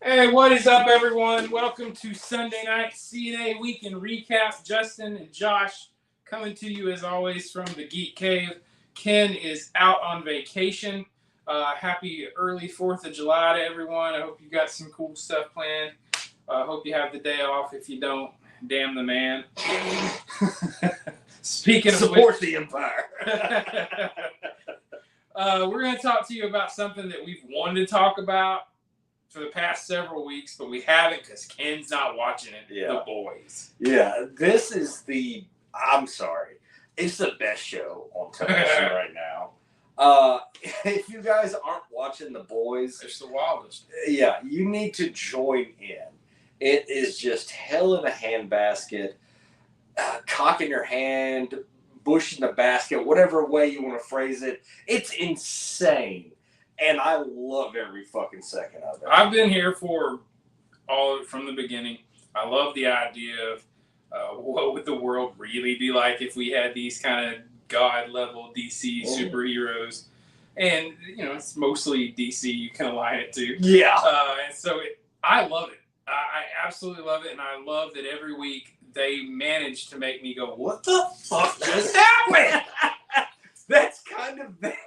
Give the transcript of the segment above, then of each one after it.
Hey, what is up, everyone? Welcome to Sunday Night CNA Weekend Recap. Justin and Josh coming to you, as always, from the Geek Cave. Ken is out on vacation. Happy early 4th of July to everyone. I hope you got some cool stuff planned. Hope you have the day off. If you don't, damn the man. Speaking of Support the empire. We're going to talk to you about something that we've wanted to talk about for the past several weeks, but we haven't because Ken's not watching it. Yeah. The Boys. Yeah, this is I'm sorry. It's the best show on television right now. If you guys aren't watching The Boys, It's the wildest. yeah, you need to join in. It is just hell in a handbasket, cock in your hand, bush in the basket, whatever way you want to phrase it. It's insane. And I love every fucking second of it. I've been here for from the beginning. I love the idea of what would the world really be like if we had these kind of god-level DC superheroes. And, you know, it's mostly DC you can align it to. Yeah. And so I love it. I absolutely love it. And I love that every week they manage to make me go, what the fuck just happened? That's kind of their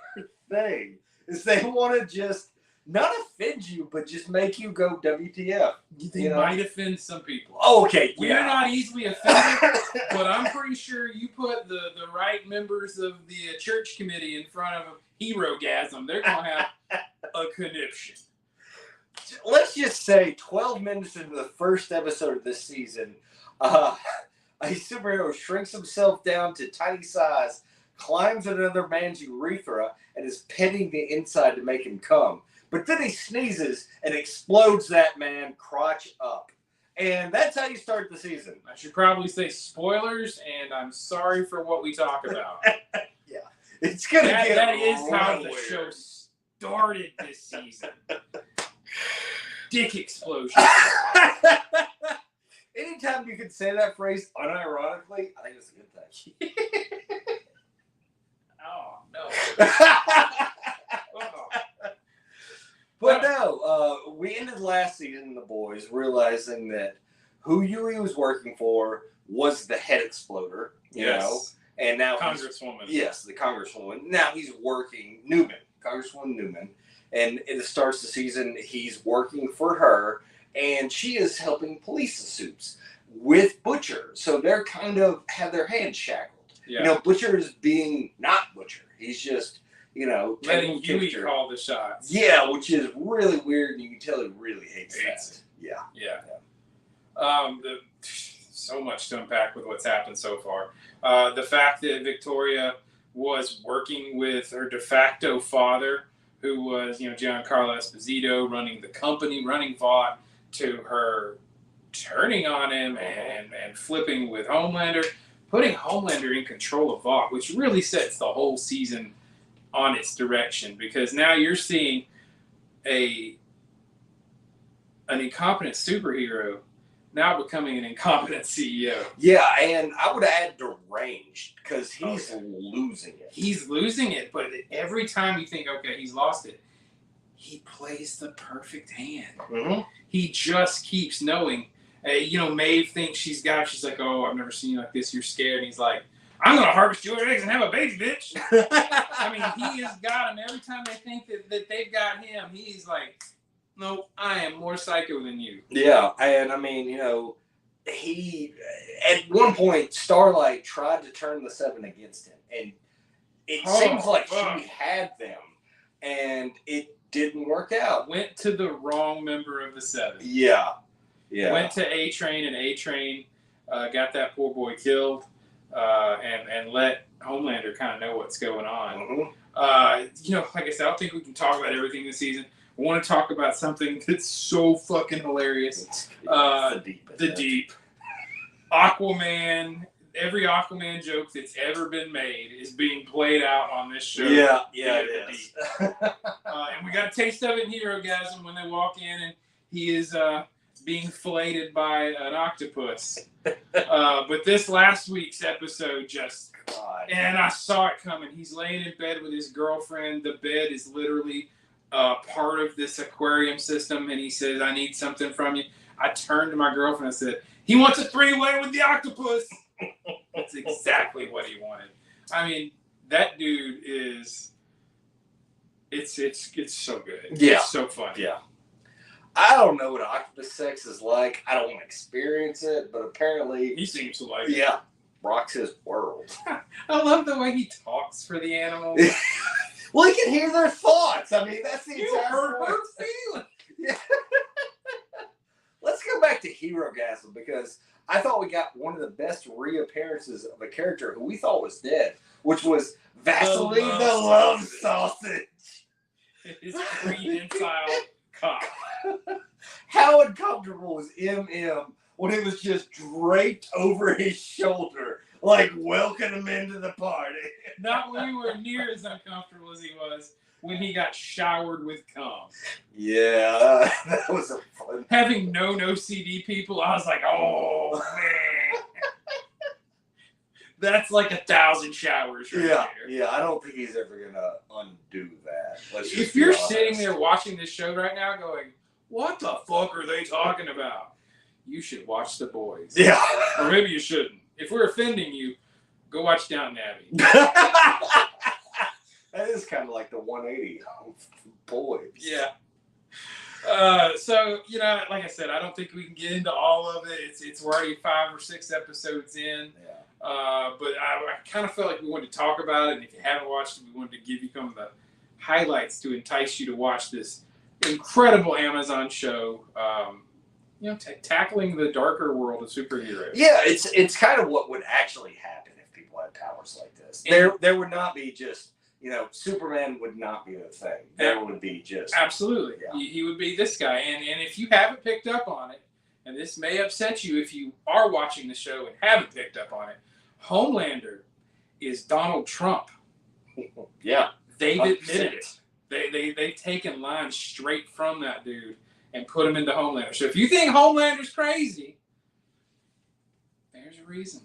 thing. Is they want to just not offend you, but just make you go WTF. They might offend some people. Okay, We're not easily offended, but I'm pretty sure you put the right members of the church committee in front of a hero-gasm, they're going to have a conniption. Let's just say 12 minutes into the first episode of this season, a superhero shrinks himself down to tiny size, climbs another man's urethra, and is petting the inside to make him come. But then he sneezes and explodes that man crotch up. And that's how you start the season. I should probably say spoilers, and I'm sorry for what we talk about. Yeah. It's going to get That is how the weird. show started this season. Dick explosion. Anytime you can say that phrase unironically, I think it's a good thing. Oh, no. But no, we ended last season, The Boys, realizing that who Yuri was working for was the head exploder, you know, and now Congresswoman. the Congresswoman. Now he's working Congresswoman Newman, and it starts the season. He's working for her, and she is helping police the suits with Butcher, so they're kind of have their hands shackled. Yeah. You know, Butcher is being not Butcher. He's just, you know, letting Yui call the shots. Yeah, which is really weird, and you can tell he really hates that. Yeah. So much to unpack with what's happened so far. The fact that Victoria was working with her de facto father, who was, you know, Giancarlo Esposito, running the company, running Vought, to her turning on him and flipping with Homelander, putting Homelander in control of Vought, which really sets the whole season on its direction, because now you're seeing an incompetent superhero now becoming an incompetent CEO. Yeah, and I would add deranged, because he's losing it. He's losing it, but every time you think, okay, he's lost it, he plays the perfect hand. Mm-hmm. He just keeps knowing. You know, Maeve thinks she's like, oh, I've never seen you like this, you're scared. And he's like, I'm going to harvest your eggs and have a baby, bitch. I mean, he has got him. Every time they think that they've got him, he's like, no, I am more psycho than you. Yeah, and I mean, you know, he, at one point, Starlight tried to turn the Seven against him, and it seems like she had them, and it didn't work out. Went to the wrong member of the Seven. Yeah. Went to A-Train, and A-Train got that poor boy killed, and let Homelander kind of know what's going on. Mm-hmm. You know, like I said, I don't think we can talk about everything this season. I want to talk about something that's so fucking hilarious. The Deep. Aquaman. Every Aquaman joke that's ever been made is being played out on this show. Yeah, it is. And we got a taste of it in Herogasm when they walk in and he is being filleted by an octopus. But this last week's episode and I saw it coming. He's laying in bed with his girlfriend. The bed is literally part of this aquarium system, and he says, "I need something from you." I turned to my girlfriend and said, "He wants a 3-way with the octopus." That's exactly what he wanted. I mean, that dude is. It's so good. Yeah. It's so funny. Yeah. I don't know what octopus sex is like. I don't want to experience it, but apparently He seems to like it. Yeah. Rocks his world. I love the way he talks for the animals. Well, he can hear their thoughts. I mean, that's the You entire hurt point. her feelings. Yeah. Let's go back to Hero Gasm, because I thought we got one of the best reappearances of a character who we thought was dead, which was Vaseline the Love Sausage. His prehensile cock. How uncomfortable was MM when it was just draped over his shoulder, like welcoming him into the party? Not when we were near as uncomfortable as he was when he got showered with cum. Yeah, that was a fun. Having no OCD people, I was like, oh man. That's like 1,000 showers right there. Yeah, I don't think he's ever gonna undo that. If you're sitting there watching this show right now going, what the fuck are they talking about? You should watch The Boys. Yeah. Or maybe you shouldn't. If we're offending you, go watch Downton Abbey. That is kind of like the 180 of Boys. Yeah. So, like I said, I don't think we can get into all of it. We're already 5 or 6 episodes in. Yeah. But I kind of felt like we wanted to talk about it. And if you haven't watched it, we wanted to give you some of the highlights to entice you to watch this incredible Amazon show. Tackling the darker world of superheroes. Yeah, it's kind of what would actually happen if people had powers like this. There would not be just, Superman would not be the thing. There would be just... Absolutely. Yeah. He would be this guy. And if you haven't picked up on it, and this may upset you if you are watching the show and haven't picked up on it, Homelander is Donald Trump. Yeah. They've admitted it. They've taken lines straight from that dude and put him into Homelander. So if you think Homelander's crazy, there's a reason.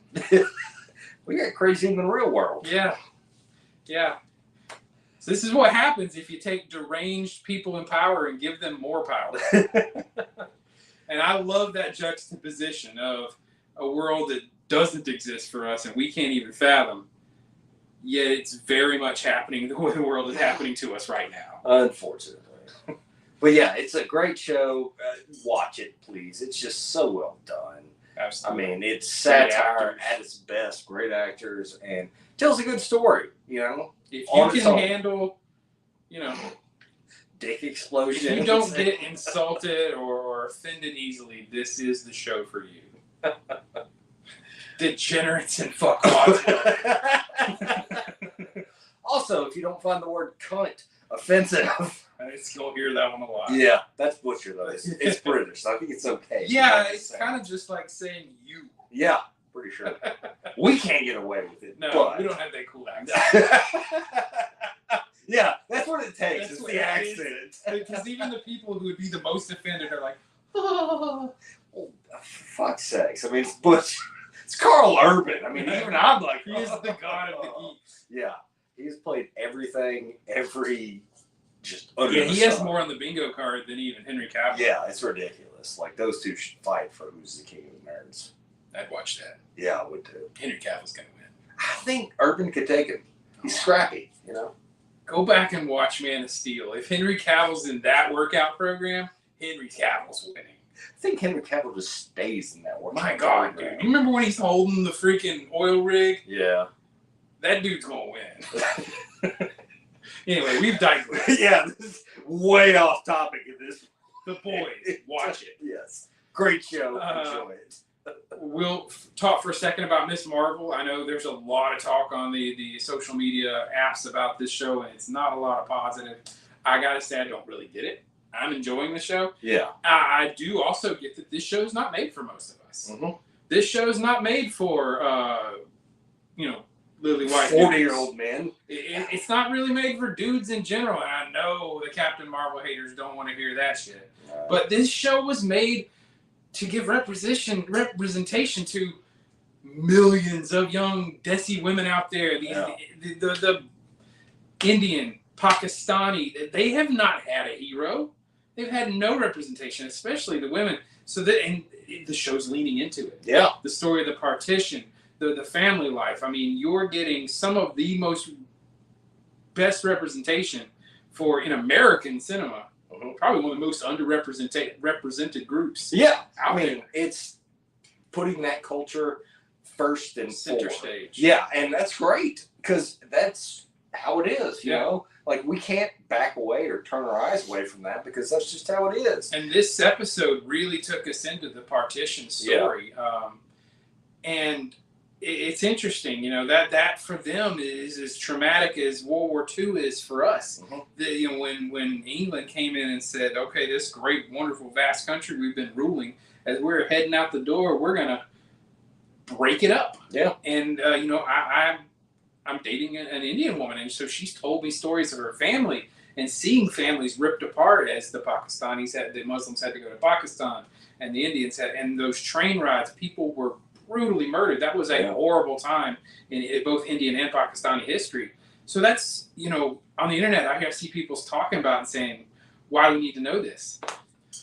We got crazy in the real world. Yeah. So this is what happens if you take deranged people in power and give them more power. And I love that juxtaposition of a world that doesn't exist for us and we can't even fathom, yet it's very much happening the way the world is happening to us right now. Unfortunately. But yeah, it's a great show. Watch it, please. It's just so well done. Absolutely. I mean, it's satire at its best. Great actors, and tells a good story. If you can handle, dick explosion. If you don't get insulted or offended easily, this is the show for you. Degenerates and fuckwads. Also, if you don't find the word cunt offensive, you'll hear that one a lot. Yeah, that's butcher though. It's British, so I think it's okay. Yeah, it's kind of just like saying you. Yeah, pretty sure. We can't get away with it. No, but... we don't have that cool accent. Yeah, that's what it takes. That's it's the accent. Because even the people who would be the most offended are like, oh, for fuck's sakes. I mean, it's Butch. It's Carl Urban. I mean, even I'm like, he is the god of the geeks. Yeah, he's played everything, just yeah, he has more on the bingo card than even Henry Cavill. Yeah, it's ridiculous. Like, those two should fight for who's the king of the nerds. I'd watch that. Yeah, I would too. Henry Cavill's gonna win. I think Urban could take him. He's scrappy, Go back and watch Man of Steel. If Henry Cavill's in that workout program, Henry Cavill's winning. I think Henry Cavill just stays in that workout. My God, dude. You remember when he's holding the freaking oil rig? Yeah. That dude's gonna win. Anyway, we've digressed. Yeah, this is way off topic in this. The Boys. Watch it. Yes. Great show. Enjoy it. We'll talk for a second about Miss Marvel. I know there's a lot of talk on the social media apps about this show, and it's not a lot of positive. I gotta say, I don't really get it. I'm enjoying the show. Yeah. I do also get that this show's not made for most of us. Mm-hmm. This show's not made for, lily white 40-year-old men. It's not really made for dudes in general, and I know the Captain Marvel haters don't want to hear that shit. But this show was made to give representation to millions of young Desi women out there. The Indian, Pakistani, they have not had a hero. They've had no representation, especially the women. So and the show's leaning into it. Yeah. The story of the partition, the family life. I mean, you're getting some of the most best representation in American cinema. Probably one of the most represented groups. Yeah. Out I mean, there. it's putting that culture first and Center forward. stage. Yeah, and that's great because that's how it is, you Yeah. know? Like, we can't back away or turn our eyes away from that because that's just how it is. And this episode really took us into the partition story. And it's interesting, you know, that for them is as traumatic as World War II is for us. You know, when England came in and said, okay, this great, wonderful, vast country we've been ruling, as we're heading out the door, we're going to break it up. Yeah. And, you know, I'm dating an Indian woman, and so she's told me stories of her family and seeing families ripped apart as the Muslims had to go to Pakistan, and the Indians had, and those train rides, people were brutally murdered. That was a horrible time in both Indian and Pakistani history. So that's, you know, on the internet, I see people talking about and saying, why do we need to know this?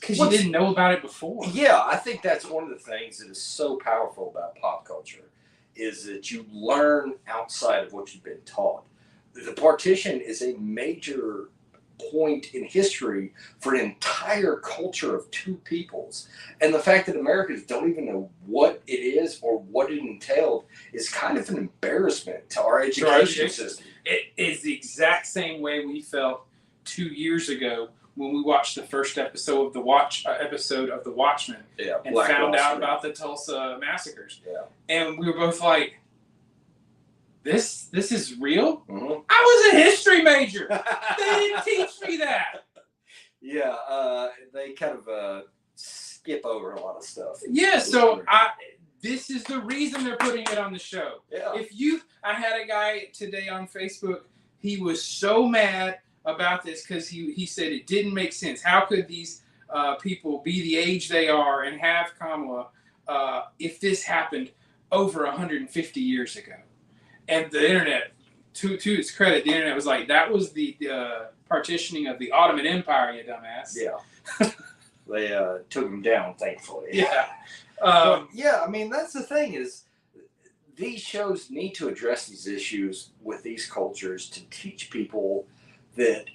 Because you didn't know about it before. Yeah, I think that's one of the things that is so powerful about pop culture is that you learn outside of what you've been taught. The partition is a major point in history for an entire culture of two peoples. And the fact that Americans don't even know what it is or what it entailed is kind of an embarrassment to our education system. It is the exact same way we felt 2 years ago when we watched the first episode of the Watchmen, and Black found Wall out Street. about the Tulsa massacres. Yeah. And we were both like, this is real? Mm-hmm. I was a history major. They didn't teach me that. Yeah, they kind of skip over a lot of stuff. Yeah, so this is the reason they're putting it on the show. Yeah. I had a guy today on Facebook, he was so mad about this because he said it didn't make sense. How could these people be the age they are and have Kamala if this happened over 150 years ago? And the internet, to its credit, the internet was like, that was the partitioning of the Ottoman Empire, you dumbass. Yeah. They took him down, thankfully. Yeah. Yeah, I mean, that's the thing is these shows need to address these issues with these cultures to teach people that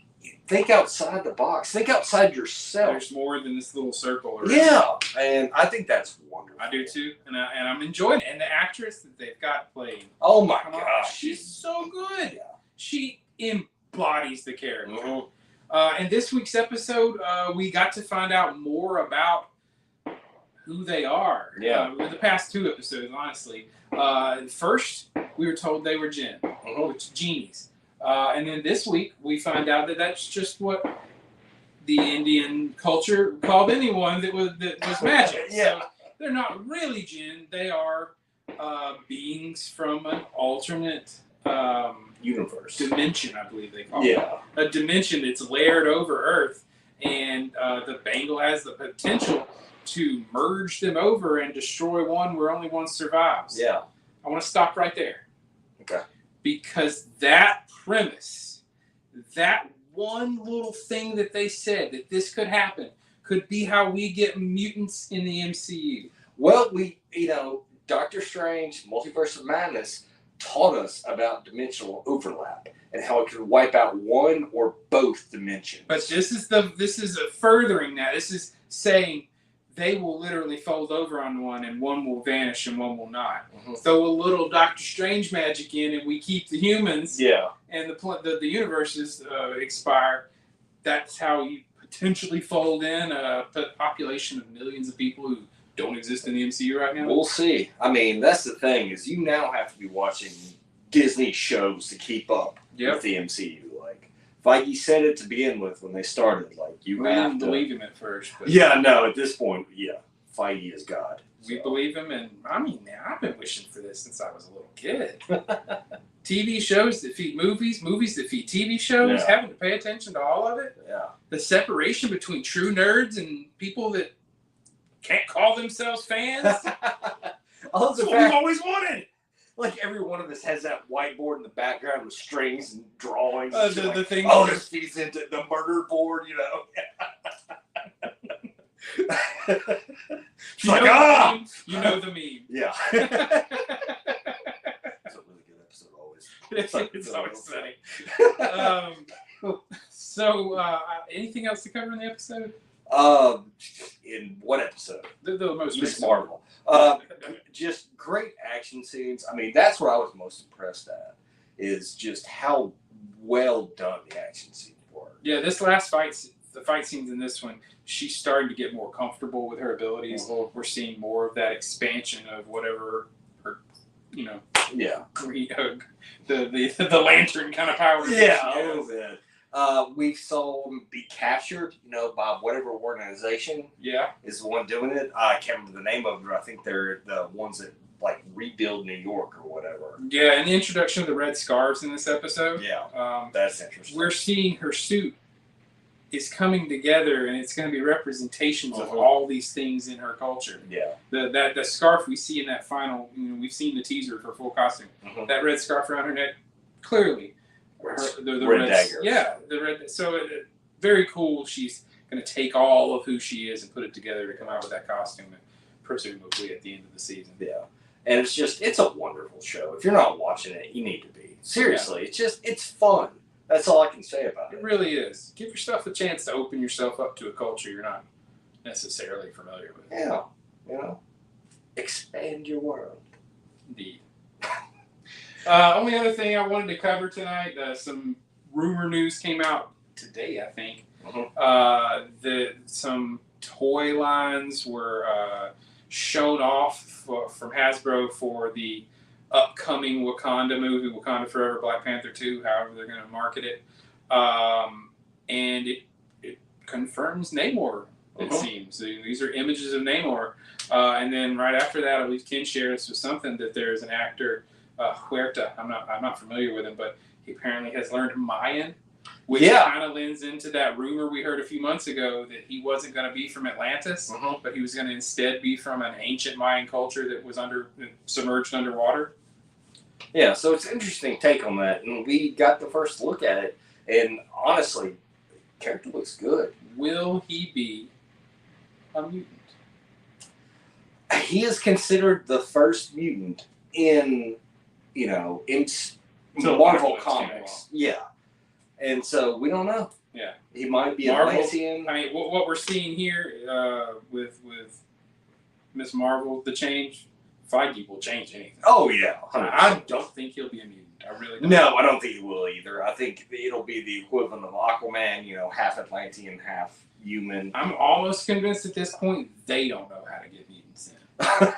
think outside the box. Think outside yourself. There's more than this little circle. Yeah, and I think that's wonderful. I do too, and I'm enjoying it. And the actress that they've got playing, oh my gosh, she's so good. Yeah. She embodies the character. Mm-hmm. And this week's episode, we got to find out more about who they are. Yeah. With the past 2 episodes, honestly. First, we were told they were jinn, which genies. And then this week, we find out that that's just what the Indian culture called anyone that was magic. Yeah. So they're not really jinn. They are beings from an alternate universe. Dimension, I believe they call it. Yeah. A dimension that's layered over Earth. And the Bengal has the potential to merge them over and destroy one where only one survives. Yeah. I want to stop right there. Okay. Because that premise, that one little thing that they said that this could happen, could be how we get mutants in the MCU. Well, Doctor Strange, Multiverse of Madness, taught us about dimensional overlap and how it could wipe out one or both dimensions. But this is furthering that. This is saying they will literally fold over on one, and one will vanish, and one will not. Mm-hmm. Throw a little Doctor Strange magic in, and we keep the humans. Yeah. And the universes expire. That's how you potentially fold in a population of millions of people who don't exist in the MCU right now. We'll see. I mean, that's the thing is you now have to be watching Disney shows to keep up with the MCU. Like Feige said it to begin with when they started. Like we didn't believe him at first. But at this point, Feige is God. We believe him, and I mean, man, I've been wishing for this since I was a little kid. TV shows that feed movies, movies that feed TV shows, having to pay attention to all of it. Yeah. The separation between true nerds and people that can't call themselves fans. That's what we've always wanted. like every one of us has that whiteboard in the background with strings and drawings. The thing. Oh, this feeds into the murder board, you know. It's like, you know the meme. Yeah. It's a really good episode always. It's always funny. So, anything else to cover in the episode? In what episode? The most Miss recent. Marvel. Just great action scenes. I mean, that's what I was most impressed at, is just how well done the action scenes were. Yeah, this last the fight scenes in this one, she's starting to get more comfortable with her abilities. Mhm. We're seeing more of that expansion of whatever her, Yeah. the lantern kind of powers. Yeah, a little bit. We saw him be captured, by whatever organization Yeah. is the one doing it. I can't remember the name of them, but I think they're the ones that rebuild New York or whatever. Yeah, and the introduction of the red scarves in this episode. Yeah, that's interesting. We're seeing her suit is coming together, and it's going to be representations of all these things in her culture. Yeah. The scarf we see in that final, we've seen the teaser for full costume. Mhm. That red scarf around her neck, clearly. The red dagger. Yeah, the red. So very cool. She's going to take all of who she is and put it together to come out with that costume, and presumably at the end of the season. Yeah. And it's a wonderful show. If you're not watching it, you need to be. Seriously, it's fun. That's all I can say about it. It really is. Give yourself a chance to open yourself up to a culture you're not necessarily familiar with. Yeah. Expand your world. Indeed. Only other thing I wanted to cover tonight, some rumor news came out today, I think. That some toy lines were shown off from Hasbro for the upcoming Wakanda movie, Wakanda Forever, Black Panther 2, however they're going to market it. And it confirms Namor, it seems. These are images of Namor. And then right after that, I believe Ken shared us with something that there's an actor, Huerta. I'm not familiar with him, but he apparently has learned Mayan, which kind of lends into that rumor we heard a few months ago that he wasn't going to be from Atlantis, but he was going to instead be from an ancient Mayan culture that was submerged underwater. Yeah, so it's an interesting take on that, and we got the first look at it, and honestly, the character looks good. Will he be a mutant? He is considered the first mutant in Marvel comics. Yeah. And so we don't know. Yeah. He might be Atlantean. I mean, what we're seeing here with Miss Marvel, the change, Feige will change anything. Oh, yeah. 100%. I don't think he'll be a mutant. I really don't. No, I don't think he will either. I think it'll be the equivalent of Aquaman, half Atlantean, half human. I'm almost convinced at this point they don't know how to get mutants in.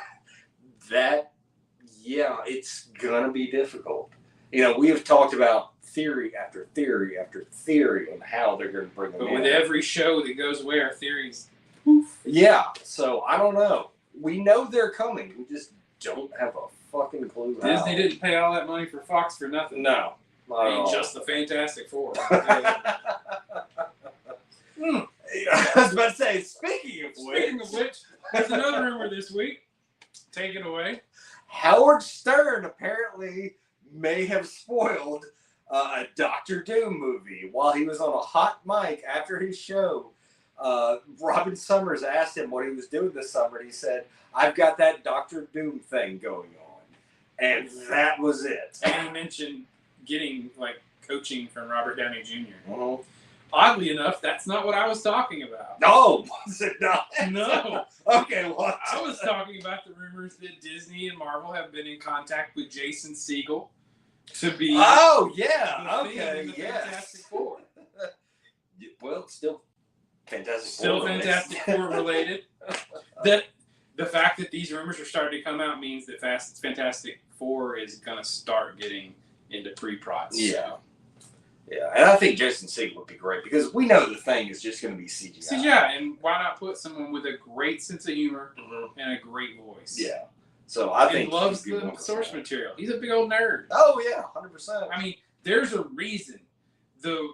It's going to be difficult. We have talked about theory after theory after theory on how they're going to bring them in. But with every show that goes away, our theories poof. Yeah, so I don't know. We know they're coming. We just don't have a fucking clue how. Disney didn't pay all that money for Fox for nothing. No. Just the Fantastic Four. I was about to say, speaking of which, there's another rumor this week. Take it away. Howard Stern apparently may have spoiled a Doctor Doom movie while he was on a hot mic after his show. Robin Summers asked him what he was doing this summer. And he said, "I've got that Doctor Doom thing going on," and that was it. And he mentioned getting coaching from Robert Downey Jr. Oddly enough, that's not what I was talking about. No, was it not? No. Okay, what? I was talking about the rumors that Disney and Marvel have been in contact with Jason Segel to be Oh, yeah. the thing Okay, in the yes. Fantastic Four. Well, still Fantastic Still Four Fantastic Four related. That the fact that these rumors are starting to come out means that Fantastic Four is going to start getting into pre-prods. Yeah. Yeah, and I think Jason Segel would be great because we know the thing is just going to be CGI. CGI, and why not put someone with a great sense of humor Mm-hmm. and a great voice? Yeah. So I think he loves he'd be the wonderful. source material. He's a big old nerd. Oh yeah, 100%. I mean, there's a reason the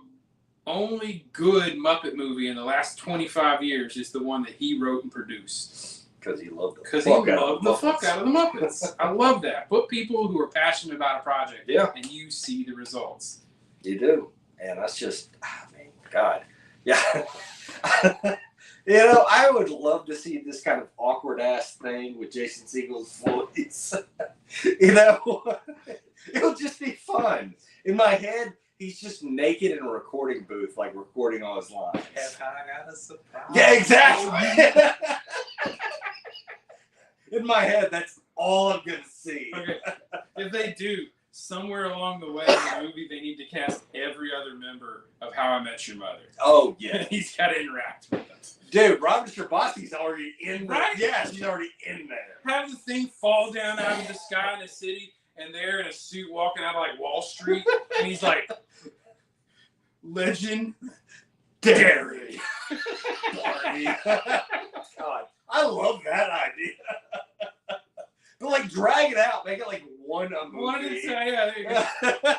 only good Muppet movie in the last 25 years is the one that he wrote and produced. Because he loved Because he loved the fuck out of the Muppets. I love that. Put people who are passionate about a project, Yeah. and you see the results. You do. And that's just, God. Yeah. I would love to see this kind of awkward ass thing with Jason Segel's voice. It'll just be fun. In my head, he's just naked in a recording booth, like recording all his lines. Have I got a surprise? Yeah, exactly. In my head, that's all I'm gonna see. Okay. If they do, somewhere along the way in the movie, they need to cast every other member of How I Met Your Mother. Oh yeah, He's got to interact with them. dude. Robin Scherbatsky's already in there. Right? Yeah, she's already in there. Have the thing fall down out of the sky in a city, and they're in a suit walking out of like Wall Street, and he's like, "Legend, Dairy." Party. God, I love that idea. But like, drag it out, make it like one a movie. What did it say? Yeah, there you go.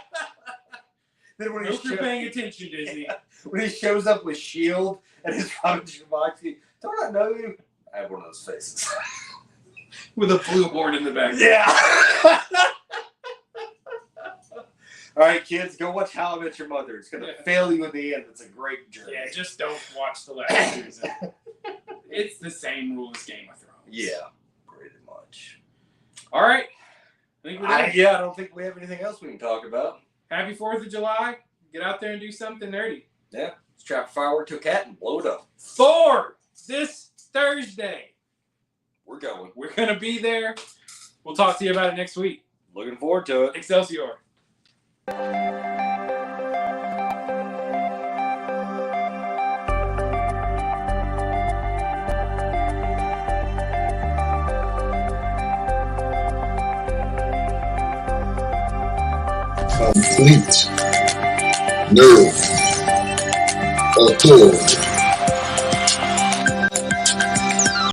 Then when Hope you're paying attention, Disney. when he shows up with Shield and his Robin Scherbatsky, don't I know you? I have one of those faces. With a blue horn in the back. Yeah. All right, kids, go watch How I Met Your Mother. It's gonna fail you in the end. It's a great journey. Yeah, just don't watch the last season. It's the same rule as Game of Thrones. Yeah, pretty much. All right. I think we're done. I don't think we have anything else we can talk about. Happy 4th of July. Get out there and do something nerdy. Yeah, strap a firework to a cat and blow it up. Thor this Thursday. We're going. We're going to be there. We'll talk to you about it next week. Looking forward to it. Excelsior. Complete nerve authority.